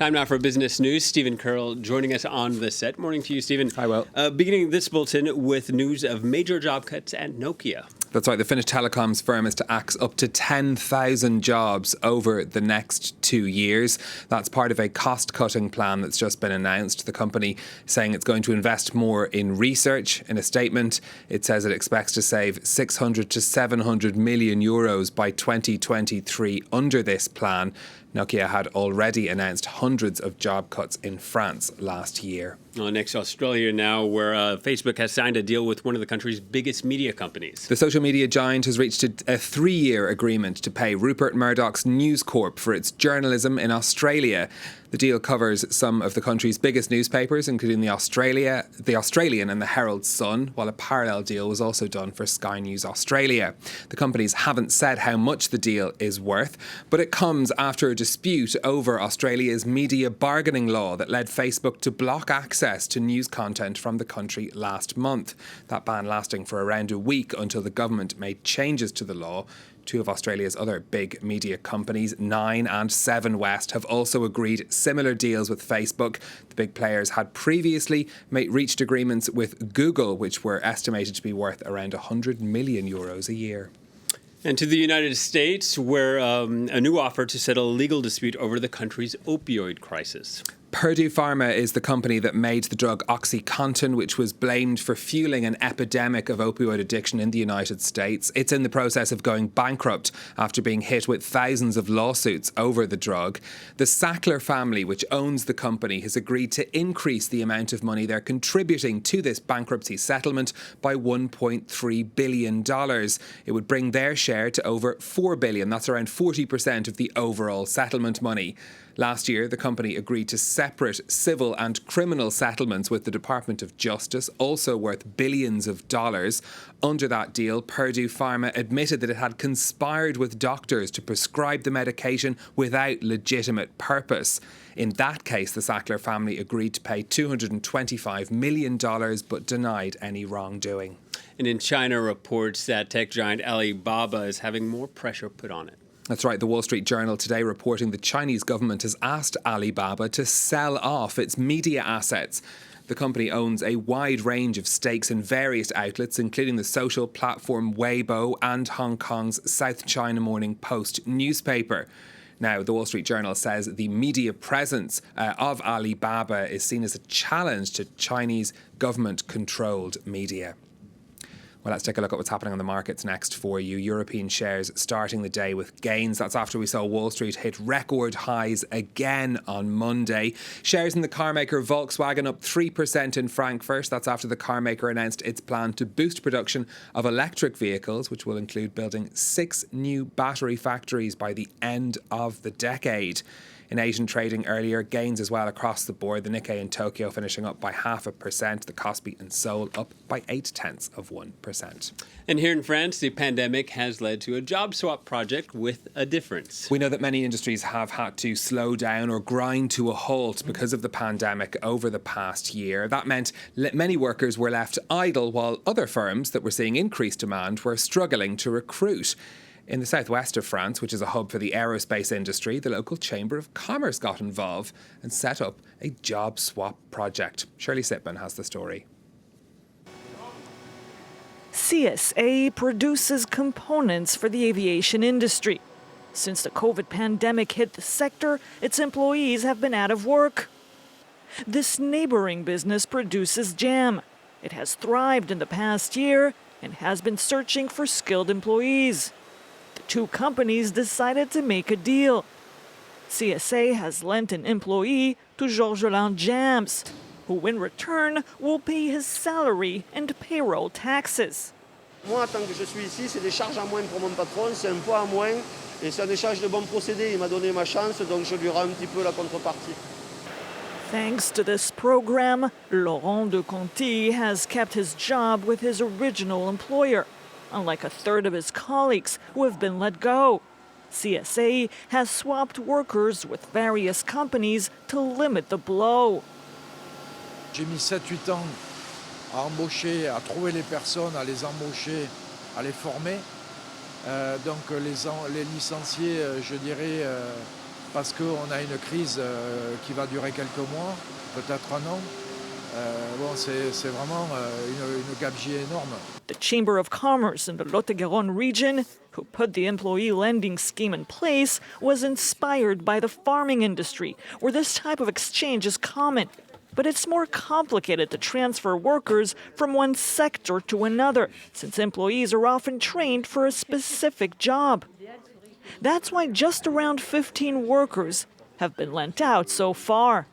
Time now for business news. Stephen Curl joining us on the set. Morning to you, Stephen. Hi, Will. Beginning this bulletin with news of major job cuts at Nokia. That's right. The Finnish telecoms firm is to axe up to 10,000 jobs over the next 2 years. That's part of a cost-cutting plan that's just been announced. The company saying it's going to invest more in research. In a statement, it says it expects to save 600 to 700 million euros by 2023 under this plan. Nokia had already announced hundreds of job cuts in France last year. Well, next to Australia now, where Facebook has signed a deal with one of the country's biggest media companies. The social media giant has reached a 3-year agreement to pay Rupert Murdoch's News Corp for its journalism in Australia. The deal covers some of the country's biggest newspapers, including the Australian and the Herald Sun, while a parallel deal was also done for Sky News Australia. The companies haven't said how much the deal is worth, but it comes after a dispute over Australia's media bargaining law that led Facebook to block access to news content from the country last month. That ban lasting for around a week until the government made changes to the law. Two of Australia's other big media companies, 9 and 7 West, have also agreed similar deals with Facebook. The big players had previously reached agreements with Google, which were estimated to be worth around 100 million euros a year. And to the United States, where a new offer to settle a legal dispute over the country's opioid crisis. Purdue Pharma is the company that made the drug OxyContin, which was blamed for fueling an epidemic of opioid addiction in the United States. It's in the process of going bankrupt after being hit with thousands of lawsuits over the drug. The Sackler family, which owns the company, has agreed to increase the amount of money they're contributing to this bankruptcy settlement by $1.3 billion. It would bring their share to over $4 billion. That's around 40% of the overall settlement money. Last year, the company agreed to separate civil and criminal settlements with the Department of Justice, also worth billions of dollars. Under that deal, Purdue Pharma admitted that it had conspired with doctors to prescribe the medication without legitimate purpose. In that case, the Sackler family agreed to pay $225 million but denied any wrongdoing. And in China, reports that tech giant Alibaba is having more pressure put on it. That's right. The Wall Street Journal today reporting the Chinese government has asked Alibaba to sell off its media assets. The company owns a wide range of stakes in various outlets, including the social platform Weibo and Hong Kong's South China Morning Post newspaper. Now, the Wall Street Journal says the media presence of Alibaba is seen as a challenge to Chinese government-controlled media. Well, let's take a look at what's happening on the markets next for you. European shares starting the day with gains. That's after we saw Wall Street hit record highs again on Monday. Shares in the carmaker Volkswagen up 3% in Frankfurt. That's after the carmaker announced its plan to boost production of electric vehicles, which will include building 6 new battery factories by the end of the decade. In Asian trading earlier, gains as well across the board. The Nikkei in Tokyo finishing up by 0.5%. The Kospi in Seoul up by 0.8%. And here in France, the pandemic has led to a job swap project with a difference. We know that many industries have had to slow down or grind to a halt because of the pandemic over the past year. That meant many workers were left idle, while other firms that were seeing increased demand were struggling to recruit. In the southwest of France, which is a hub for the aerospace industry, the local Chamber of Commerce got involved and set up a job swap project. Shirley Sipman has the story. CSA produces components for the aviation industry. Since the COVID pandemic hit the sector, its employees have been out of work. This neighboring business produces jam. It has thrived in the past year and has been searching for skilled employees. The two companies decided to make a deal. CSA has lent an employee to Georges Hollande Jams, who in return will pay his salary and payroll taxes. Moi, tant que je suis ici, c'est des charges en moins pour mon patron, c'est un poids en moins, et c'est un échange de bons procédés. Il m'a donné ma chance, donc je lui rends un petit peu la contrepartie. Thanks to this program, Laurent de Conti has kept his job with his original employer, unlike a third of his colleagues who have been let go. CSA has swapped workers with various companies to limit the blow. J'ai mis 7-8 ans à embaucher, à trouver les personnes, à les embaucher, à les former. Donc les licenciés, je dirais, parce qu'on a une crise qui va durer quelques mois, peut-être un an. Bon, c'est vraiment une gabegie énorme. The Chamber of Commerce in the Lot-et-Garonne region, who put the employee lending scheme in place, was inspired by the farming industry, where this type of exchange is common. But it's more complicated to transfer workers from one sector to another, since employees are often trained for a specific job. That's why just around 15 workers have been lent out so far.